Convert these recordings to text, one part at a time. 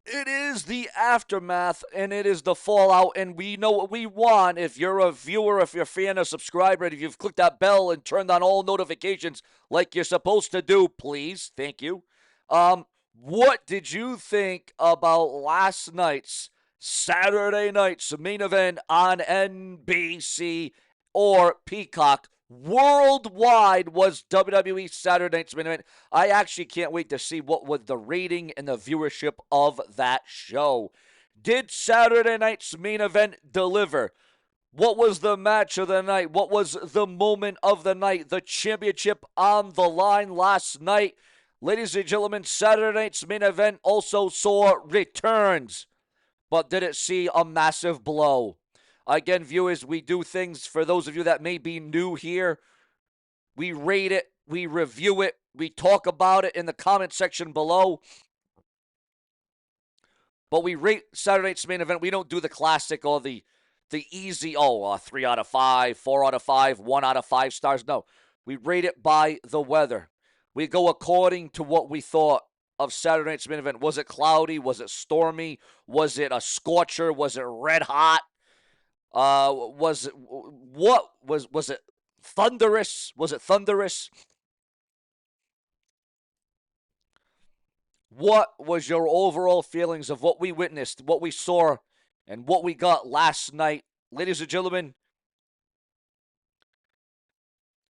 It is the aftermath and it is the fallout, and we know what we want. If you're a viewer, if you're a fan or subscriber, if you've clicked that bell and turned on all notifications like you're supposed to do, please, thank you. What did you think about last night's Saturday night's main event on NBC or Peacock? Worldwide was WWE Saturday Night's Main Event. I actually can't wait to see what was the rating and the viewership of that show. Did Saturday Night's Main Event deliver? What was the match of the night? What was the moment of the night? The championship on the line last night. Ladies and gentlemen, Saturday Night's Main Event also saw returns, but did it see a massive blow? Again, viewers, we do things for those of you that may be new here. We rate it, we review it, we talk about it in the comment section below. But we rate Saturday Night's Main Event. We don't do the classic or the easy, 3 out of 5, 4 out of 5, 1 out of 5 stars. No, we rate it by the weather. We go according to what we thought of Saturday Night's Main Event. Was it cloudy? Was it stormy? Was it a scorcher? Was it red hot? Was it thunderous? Was it thunderous? What was your overall feelings of what we witnessed, what we saw, and what we got last night? Ladies and gentlemen,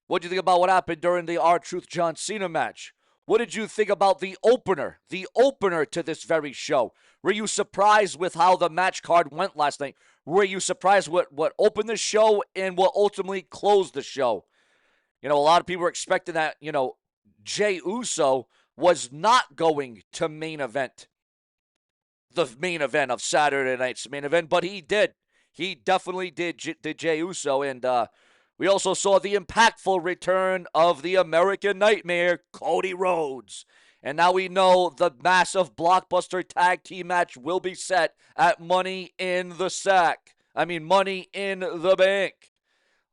what do you think about what happened during the R-Truth John Cena match? What did you think about the opener to this very show? Were you surprised with how the match card went last night? Were you surprised what opened the show and what ultimately closed the show? You know, a lot of people were expecting that, Jey Uso was not going to main event, the main event of Saturday night's main event, but he did. He definitely did Jey Uso, and we also saw the impactful return of the American Nightmare, Cody Rhodes. And now we know the massive blockbuster tag team match will be set at Money in the Bank.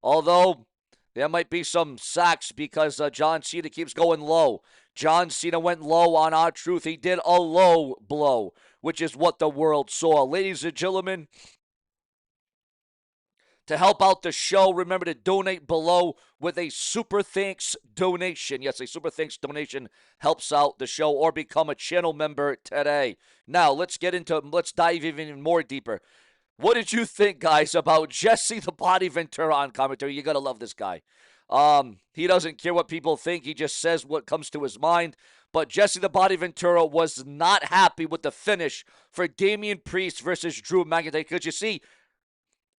Although there might be some sacks because John Cena keeps going low. John Cena went low on R-Truth. He did a low blow, which is what the world saw. Ladies and gentlemen, to help out the show, remember to donate below with a Super Thanks donation. Yes, a Super Thanks donation helps out the show, or become a channel member today. Now, let's dive even more deeper. What did you think, guys, about Jesse the Body Ventura on commentary? You gotta love this guy. He doesn't care what people think. He just says what comes to his mind. But Jesse the Body Ventura was not happy with the finish for Damian Priest versus Drew McIntyre. Because you see,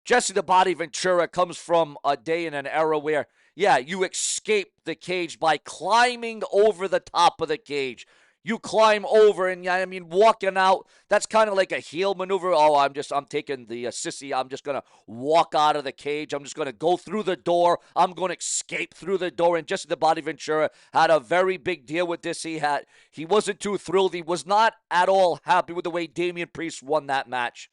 Jesse the Body Ventura comes from a day and an era where, yeah, you escape the cage by climbing over the top of the cage. You climb over, and walking out, that's kind of like a heel maneuver. Oh, I'm taking the sissy. I'm just going to walk out of the cage. I'm just going to go through the door. I'm going to escape through the door. And Jesse the Body Ventura had a very big deal with this. He wasn't too thrilled. He was not at all happy with the way Damian Priest won that match.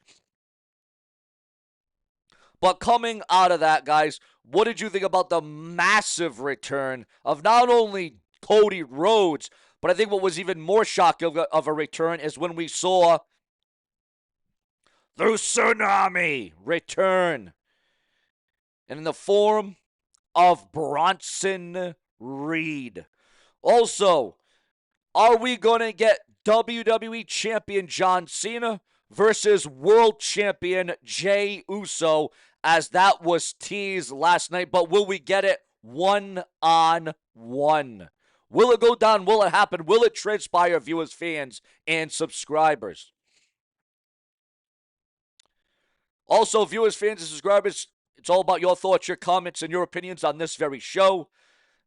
But coming out of that, guys, what did you think about the massive return of not only Cody Rhodes, but I think what was even more shocking of a return is when we saw the Tsunami return. And in the form of Bronson Reed. Also, are we going to get WWE Champion John Cena versus World Champion Jey Uso, as that was teased last night? But will we get it one-on-one? Will it go down? Will it happen? Will it transpire, viewers, fans, and subscribers? Also, viewers, fans, and subscribers, it's all about your thoughts, your comments, and your opinions on this very show.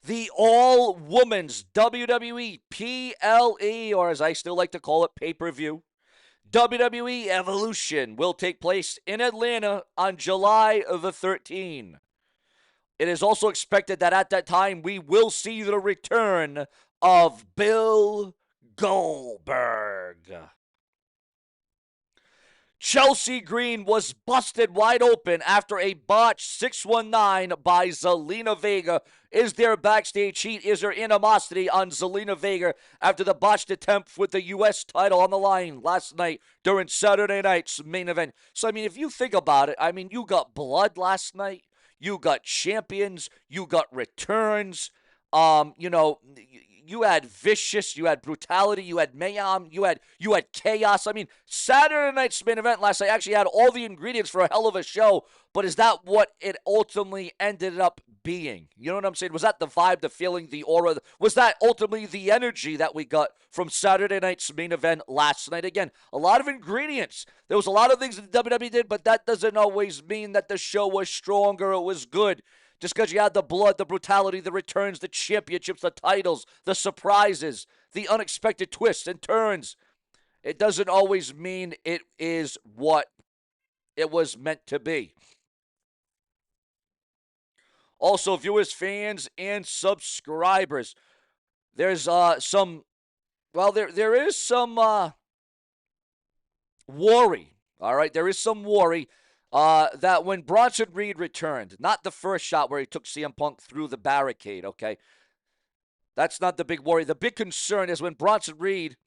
The all-women's WWE PLE, or as I still like to call it, pay-per-view, WWE Evolution will take place in Atlanta on July the 13th. It is also expected that at that time we will see the return of Bill Goldberg. Chelsea Green was busted wide open after a botched 619 by Zelina Vega. Is there backstage heat? Is there animosity on Zelina Vega after the botched attempt with the U.S. title on the line last night during Saturday night's main event? So, I mean, if you think about it, I mean, you got blood last night. You got champions. You got returns. You had vicious, you had brutality, you had mayhem, you had chaos. I mean, Saturday night's main event last night actually had all the ingredients for a hell of a show. But is that what it ultimately ended up being? You know what I'm saying? Was that the vibe, the feeling, the aura? Was that ultimately the energy that we got from Saturday night's main event last night? Again, a lot of ingredients. There was a lot of things that the WWE did, but that doesn't always mean that the show was strong or it was good. Just because you had the blood, the brutality, the returns, the championships, the titles, the surprises, the unexpected twists and turns, it doesn't always mean it is what it was meant to be. Also, viewers, fans, and subscribers, there's some, well, there is some worry, all right? There is some worry that when Bronson Reed returned, not the first shot where he took CM Punk through the barricade, okay? That's not the big worry. The big concern is when Bronson Reed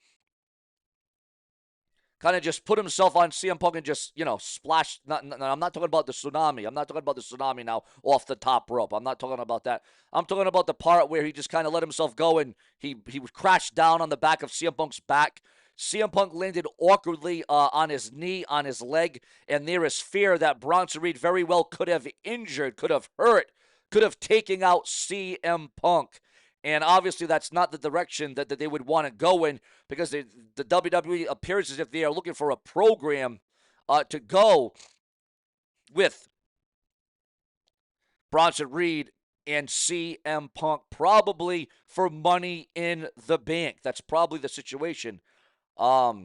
kind of just put himself on CM Punk and just, splashed. I'm not talking about the tsunami. I'm not talking about the tsunami now off the top rope. I'm not talking about that. I'm talking about the part where he just kind of let himself go and he crashed down on the back of CM Punk's back. CM Punk landed awkwardly on his knee, on his leg, and there is fear that Bronson Reed very well could have injured, could have hurt, could have taken out CM Punk. And obviously that's not the direction that they would want to go in because the WWE appears as if they are looking for a program to go with Bronson Reed and CM Punk, probably for money in the bank. That's probably the situation. But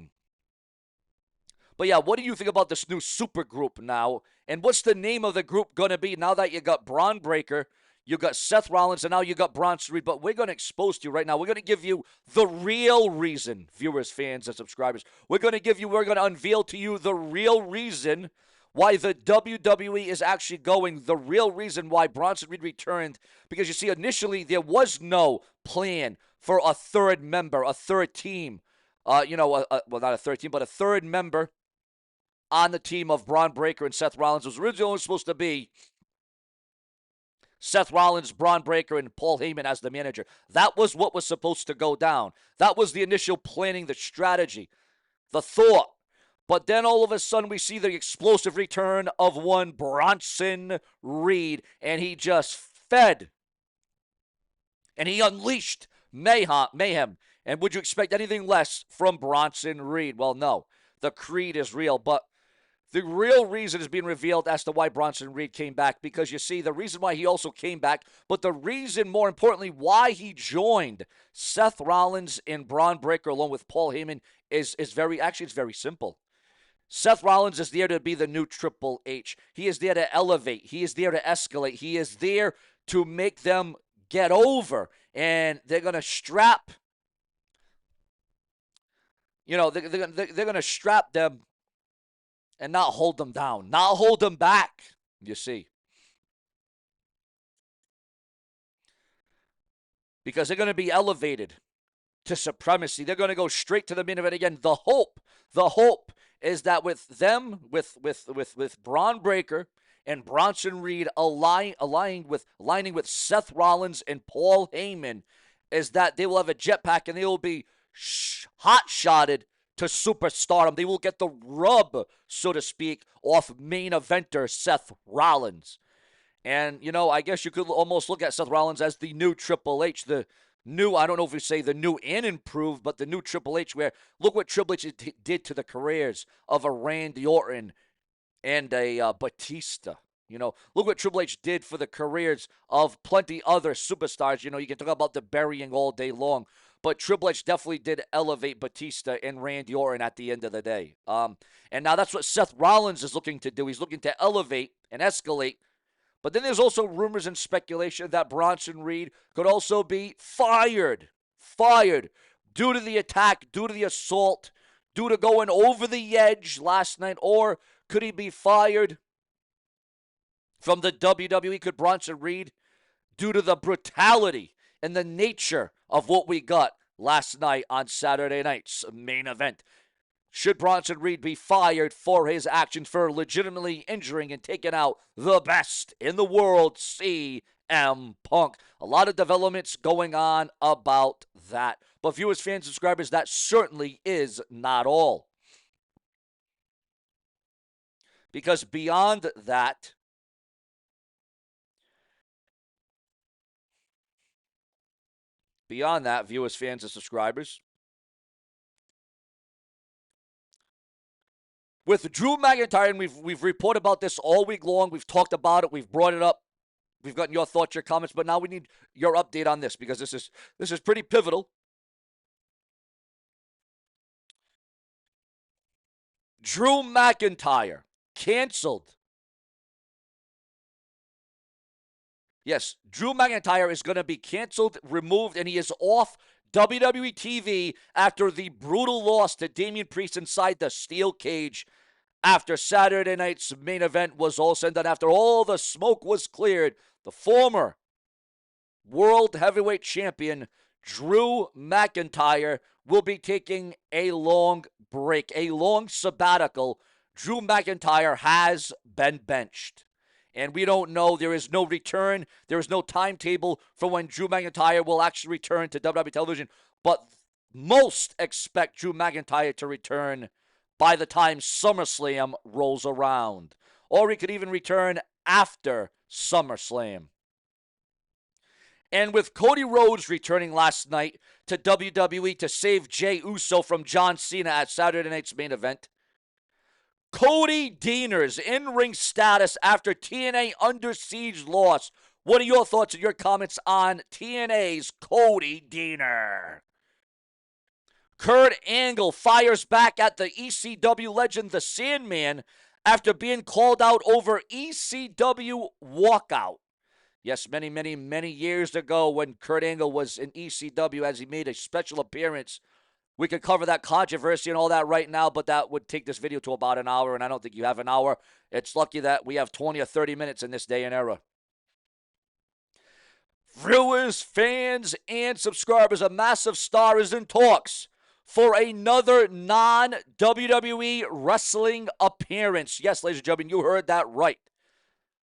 yeah, what do you think about this new super group now? And what's the name of the group going to be now that you got Braun Breaker, you got Seth Rollins, and now you got Bronson Reed? But we're going to expose to you right now. We're going to give you the real reason, viewers, fans, and subscribers. We're going to unveil to you the real reason why the WWE is actually going, the real reason why Bronson Reed returned. Because you see, initially, there was no plan for a third member, a third team. Well, not a third team, but a third member on the team of Braun Breaker and Seth Rollins. It was originally supposed to be Seth Rollins, Braun Breaker, and Paul Heyman as the manager. That was what was supposed to go down. That was the initial planning, the strategy, the thought. But then all of a sudden we see the explosive return of one Bronson Reed, and he just fed. And he unleashed mayhem. And would you expect anything less from Bronson Reed? Well, no. The creed is real, but the real reason is being revealed as to why Bronson Reed came back, because you see, the reason why he also came back, but the reason, more importantly, why he joined Seth Rollins and Braun Breaker along with Paul Heyman is very simple. Seth Rollins is there to be the new Triple H. He is there to elevate. He is there to escalate. He is there to make them get over, and they're going to strap they're going to strap them and not hold them down, not hold them back, you see. Because they're going to be elevated to supremacy. They're going to go straight to the main event again. The hope is that with them, with Braun Breaker and Bronson Reed aligning with Seth Rollins and Paul Heyman, is that they will have a jetpack and they will be hot-shotted to superstardom. They will get the rub, so to speak, off main eventer Seth Rollins. And, I guess you could almost look at Seth Rollins as the new Triple H, the new, I don't know if we say the new and improved, but the new Triple H, where look what Triple H did to the careers of a Randy Orton and a Batista. Look what Triple H did for the careers of plenty other superstars. You can talk about the burying all day long. But Triple H definitely did elevate Batista and Randy Orton at the end of the day. And now that's what Seth Rollins is looking to do. He's looking to elevate and escalate. But then there's also rumors and speculation that Bronson Reed could also be fired due to the attack, due to the assault, due to going over the edge last night, or could he be fired from the WWE? Could Bronson Reed, due to the brutality and the nature of what we got last night on Saturday night's main event? Should Bronson Reed be fired for his actions for legitimately injuring and taking out the best in the world, CM Punk? A lot of developments going on about that. But viewers, fans, subscribers, that certainly is not all. Because beyond that, viewers, fans, and subscribers, with Drew McIntyre, and we've reported about this all week long. We've talked about it. We've brought it up. We've gotten your thoughts, your comments, but now we need your update on this because this is pretty pivotal. Drew McIntyre canceled. Yes, Drew McIntyre is going to be canceled, removed, and he is off WWE TV after the brutal loss to Damian Priest inside the steel cage after Saturday night's main event was all said and done. After all the smoke was cleared, the former World Heavyweight Champion Drew McIntyre will be taking a long break, a long sabbatical. Drew McIntyre has been benched. And we don't know. There is no return. There is no timetable for when Drew McIntyre will actually return to WWE television. But most expect Drew McIntyre to return by the time SummerSlam rolls around. Or he could even return after SummerSlam. And with Cody Rhodes returning last night to WWE to save Jey Uso from John Cena at Saturday night's main event, Cody Deaner's in-ring status after TNA Under Siege loss. What are your thoughts and your comments on TNA's Cody Deaner? Kurt Angle fires back at the ECW legend The Sandman after being called out over ECW walkout. Yes, many, many, many years ago when Kurt Angle was in ECW as he made a special appearance. We could cover that controversy and all that right now, but that would take this video to about an hour, and I don't think you have an hour. It's lucky that we have 20 or 30 minutes in this day and era. Viewers, fans, and subscribers, a massive star is in talks for another non-WWE wrestling appearance. Yes, ladies and gentlemen, you heard that right.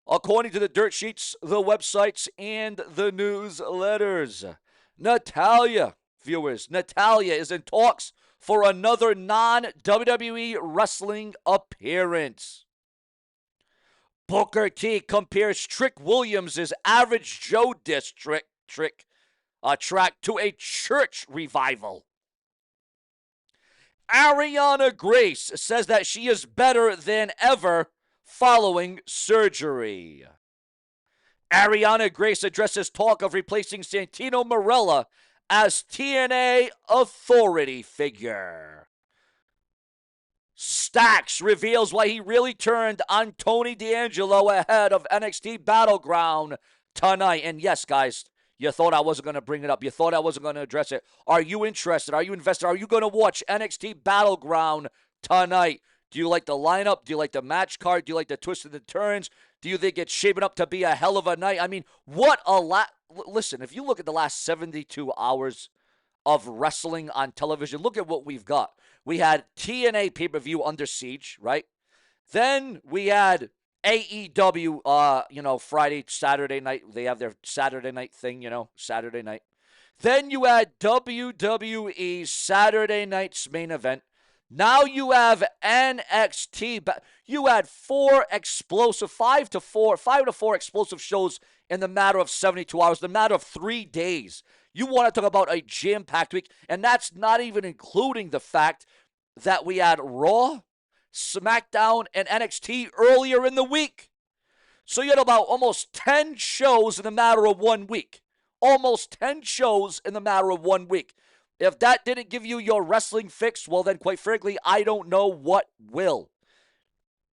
According to the dirt sheets, the websites, and the newsletters, Natalya is in talks for another non-WWE wrestling appearance. Booker T compares Trick Williams' Average Joe diss track to a church revival. Ariana Grace says that she is better than ever following surgery. Ariana Grace addresses talk of replacing Santino Marella as TNA authority figure. Stax reveals why he really turned on Tony D'Angelo ahead of NXT Battleground tonight. And yes, guys, you thought I wasn't going to bring it up. You thought I wasn't going to address it. Are you interested? Are you invested? Are you going to watch NXT Battleground tonight? Do you like the lineup? Do you like the match card? Do you like the twists and the turns? Do you think it's shaping up to be a hell of a night? I mean, what a lot. Listen, if you look at the last 72 hours of wrestling on television, look at what we've got. We had TNA pay-per-view Under Siege, right? Then we had AEW, Friday, Saturday night. They have their Saturday night thing, Saturday night. Then you had WWE Saturday night's main event. Now you have NXT. You had 5 to 4 explosive shows in the matter of 72 hours, in the matter of 3 days. You want to talk about a jam-packed week, and that's not even including the fact that we had Raw, SmackDown, and NXT earlier in the week. So you had about almost 10 shows in the matter of 1 week. Almost 10 shows in the matter of 1 week. If that didn't give you your wrestling fix, well then, quite frankly, I don't know what will.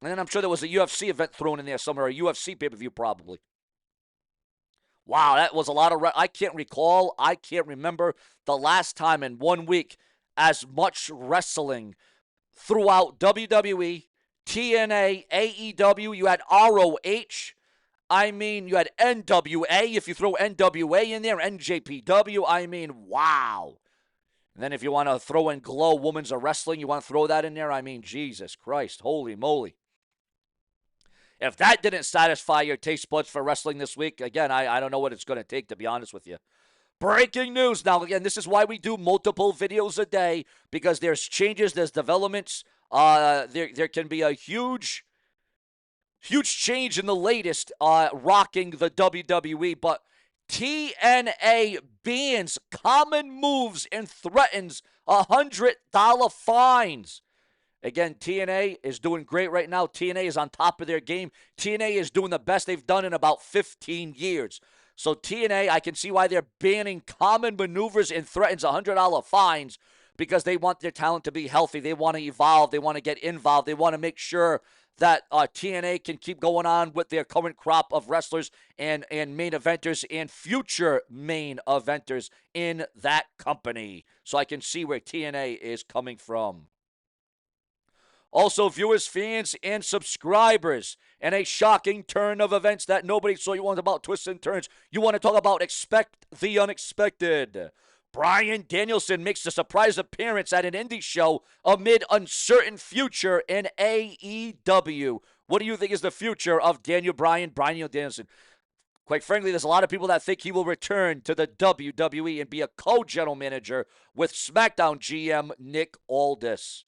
And I'm sure there was a UFC event thrown in there somewhere, a UFC pay-per-view probably. Wow, that was a lot of... I can't remember the last time in 1 week as much wrestling throughout WWE, TNA, AEW. You had ROH. I mean, you had NWA. If you throw NWA in there, NJPW. I mean, wow. And then if you want to throw in Glow Women's of Wrestling, you want to throw that in there? I mean, Jesus Christ. Holy moly. If that didn't satisfy your taste buds for wrestling this week, again, I don't know what it's going to take, to be honest with you. Breaking news. Now, again, this is why we do multiple videos a day, because there's changes, there's developments. There can be a huge change in the latest rocking the WWE, but TNA bans common moves and threatens $100 fines. Again, TNA is doing great right now. TNA is on top of their game. TNA is doing the best they've done in about 15 years. So TNA, I can see why they're banning common maneuvers and threatens $100 fines, because they want their talent to be healthy. They want to evolve. They want to get involved. They want to make sure that TNA can keep going on with their current crop of wrestlers and main eventers and future main eventers in that company. So I can see where TNA is coming from. Also, viewers, fans, and subscribers, and a shocking turn of events that nobody saw. You want about twists and turns. You want to talk about expect the unexpected. Bryan Danielson makes a surprise appearance at an indie show amid uncertain future in AEW. What do you think is the future of Bryan Danielson? Quite frankly, there's a lot of people that think he will return to the WWE and be a co-general manager with SmackDown GM Nick Aldis.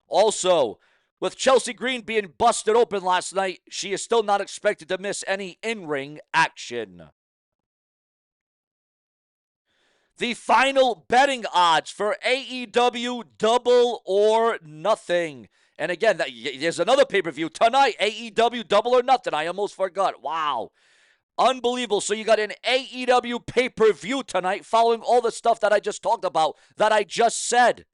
Also, with Chelsea Green being busted open last night, she is still not expected to miss any in-ring action. The final betting odds for AEW Double or Nothing. And again, there's another pay-per-view tonight, AEW Double or Nothing. I almost forgot. Wow. Unbelievable. So you got an AEW pay-per-view tonight following all the stuff that I just talked about, that I just said.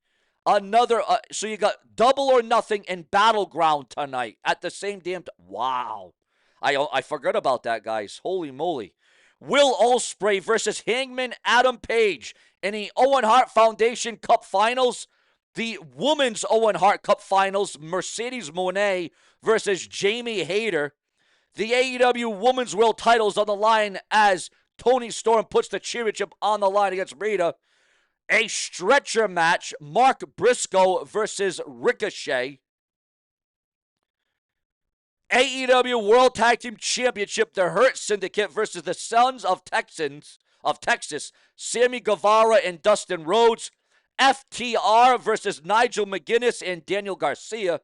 So you got Double or Nothing and Battleground tonight at the same damn time. Wow. I forgot about that, guys. Holy moly. Will Ospreay versus Hangman Adam Page in the Owen Hart Foundation Cup Finals. The Women's Owen Hart Cup Finals, Mercedes Moné versus Jamie Hayter. The AEW Women's World Titles on the line as Toni Storm puts the championship on the line against Rita. A stretcher match, Mark Briscoe versus Ricochet. AEW World Tag Team Championship, the Hurt Syndicate versus the Sons of Texas, Sammy Guevara and Dustin Rhodes. FTR versus Nigel McGuinness and Daniel Garcia.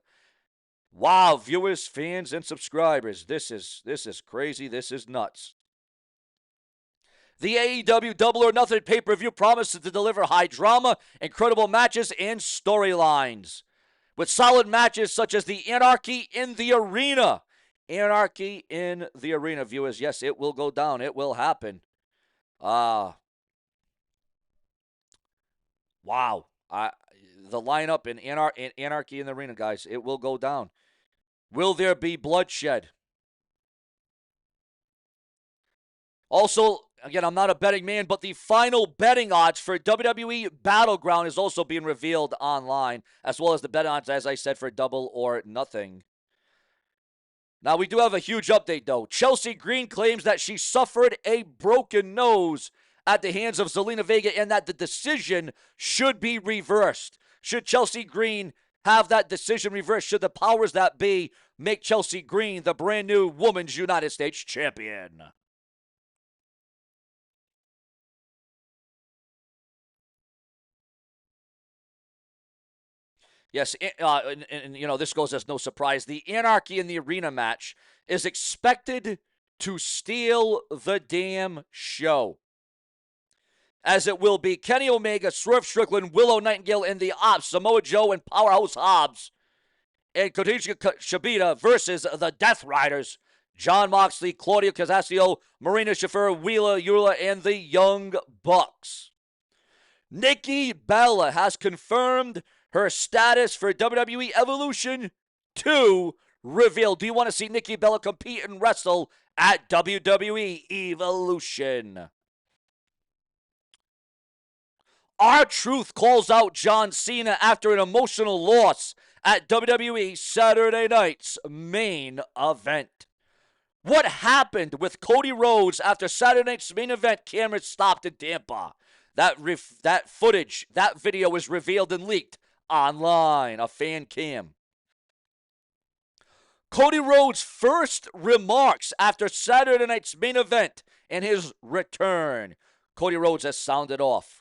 Wow, viewers, fans, and subscribers, this is crazy. This is nuts. The AEW Double or Nothing pay-per-view promises to deliver high drama, incredible matches, and storylines. With solid matches such as the Anarchy in the Arena. Anarchy in the Arena, viewers. Yes, it will go down. It will happen. Wow. The lineup in Anarchy in the Arena, guys, it will go down. Will there be bloodshed? Also, again, I'm not a betting man, but the final betting odds for WWE Battleground is also being revealed online, as well as the betting odds, as I said, for Double or Nothing. Now, we do have a huge update, though. Chelsea Green claims that she suffered a broken nose at the hands of Zelina Vega and that the decision should be reversed. Should Chelsea Green have that decision reversed? Should the powers that be make Chelsea Green the brand new Women's United States Champion? Yes, and you know, this goes as no surprise. The Anarchy in the Arena match is expected to steal the damn show. As it will be Kenny Omega, Swerve Strickland, Willow Nightingale, and the Ops, Samoa Joe and Powerhouse Hobbs, and Kojika Shibata versus the Death Riders, Jon Moxley, Claudio Casasio, Marina Shafir, Wheeler Yulia, and the Young Bucks. Nikki Bella has confirmed her status for WWE Evolution 2 revealed. Do you want to see Nikki Bella compete and wrestle at WWE Evolution? R-Truth calls out John Cena after an emotional loss at WWE Saturday Night's main event. What happened with Cody Rhodes after Saturday Night's main event cameras stopped in Tampa? That footage, that video was revealed and leaked online, a fan cam. Cody Rhodes' first remarks after Saturday Night's main event and his return. Cody Rhodes has sounded off.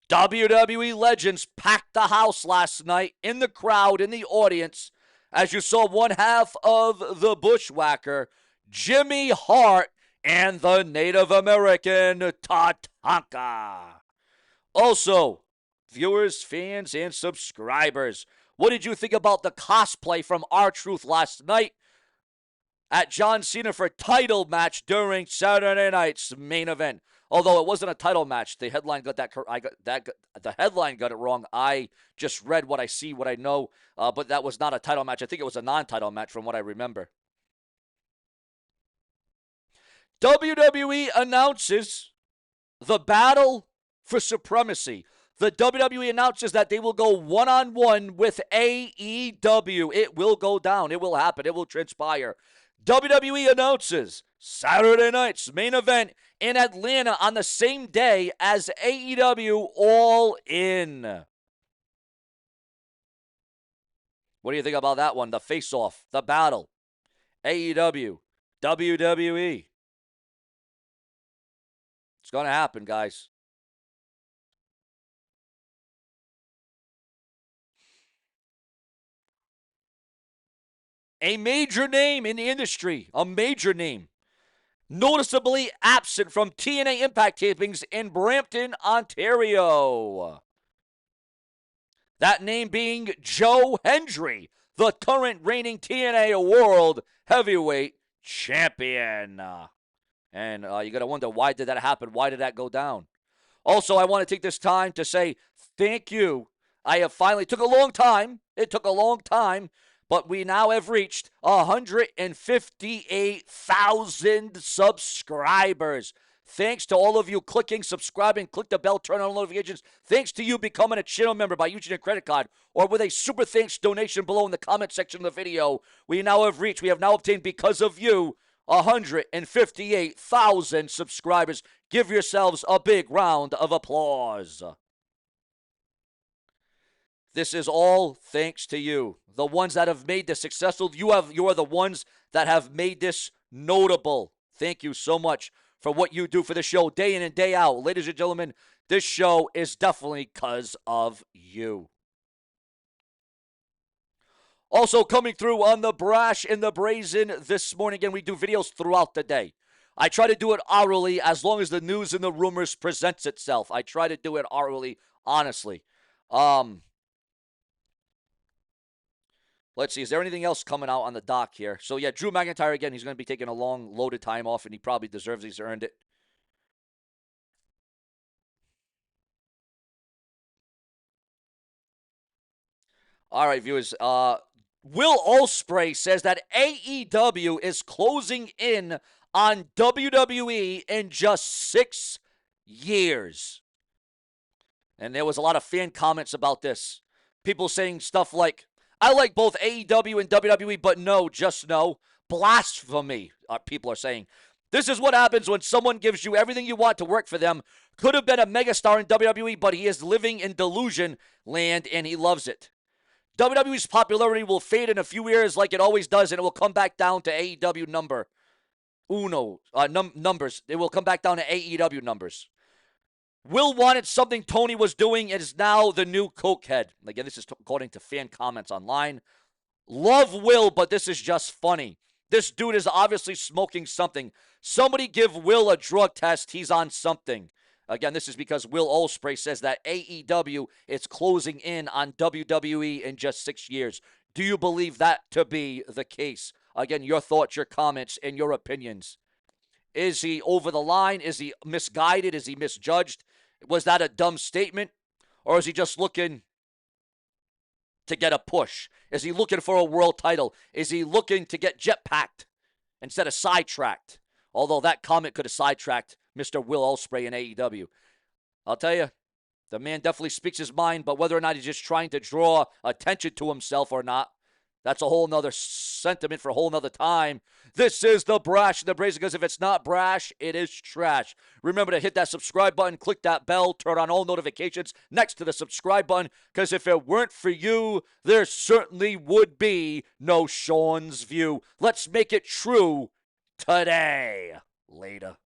WWE legends packed the house last night in the crowd, in the audience, as you saw one half of the Bushwhacker, Jimmy Hart, and the Native American Tatanka. Also, viewers, fans, and subscribers, what did you think about the cosplay from R-Truth last night at John Cena for title match during Saturday Night's main event? Although it wasn't a title match, the headline got the headline got it wrong. I just read what I see, what I know, but that was not a title match. I think it was a non-title match from what I remember. WWE announces the battle for supremacy. The WWE announces that they will go one-on-one with AEW. It will go down. It will happen. It will transpire. WWE announces Saturday night's main event in Atlanta on the same day as AEW All In. What do you think about that one? The face-off, the battle. AEW, WWE. It's going to happen, guys. A major name in the industry, a major name, noticeably absent from TNA Impact tapings in Brampton, Ontario. That name being Joe Hendry, the current reigning TNA World Heavyweight Champion. And you got to wonder, why did that happen? Why did that go down? Also, I want to take this time to say thank you. I have finally, took a long time. It took a long time. But we now have reached 158,000 subscribers. Thanks to all of you clicking, subscribing, click the bell, turn on notifications. Thanks to you becoming a channel member by using a credit card or with a super thanks donation below in the comment section of the video. We have now obtained, because of you, 158,000 subscribers. Give yourselves a big round of applause. This is all thanks to you, the ones that have made this successful. You are the ones that have made this notable. Thank you so much for what you do for the show day in and day out. Ladies and gentlemen, this show is definitely because of you. Also coming through on the Brash and the Brazen this morning. Again, we do videos throughout the day. I try to do it hourly as long as the news and the rumors presents itself. I try to do it hourly, honestly. Let's see, is there anything else coming out on the dock here? So, yeah, Drew McIntyre, again, he's going to be taking a long, loaded time off, and he probably deserves it. He's earned it. All right, viewers. Will Ospreay says that AEW is closing in on WWE in just 6 years. And there was a lot of fan comments about this. People saying stuff like, I like both AEW and WWE, but no, just no. Blasphemy, people are saying. This is what happens when someone gives you everything you want to work for them. Could have been a megastar in WWE, but he is living in delusion land, and he loves it. WWE's popularity will fade in a few years like it always does, and it will come back down to AEW numbers. It will come back down to AEW numbers. Will wanted something Tony was doing and is now the new cokehead. Again, this is according to fan comments online. Love Will, but this is just funny. This dude is obviously smoking something. Somebody give Will a drug test. He's on something. Again, this is because Will Ospreay says that AEW is closing in on WWE in just 6 years. Do you believe that to be the case? Again, your thoughts, your comments, and your opinions. Is he over the line? Is he misguided? Is he misjudged? Was that a dumb statement? Or is he just looking to get a push? Is he looking for a world title? Is he looking to get jetpacked instead of sidetracked? Although that comment could have sidetracked Mr. Will Ospreay in AEW. I'll tell you, The man definitely speaks his mind, but whether or not he's just trying to draw attention to himself or not, that's a whole nother sentiment for a whole nother time. This is the Brash and the Brazen, because if it's not brash, it is trash. Remember to hit that subscribe button, click that bell, turn on all notifications next to the subscribe button, because if it weren't for you, there certainly would be no Sean's View. Let's make it true today. Later.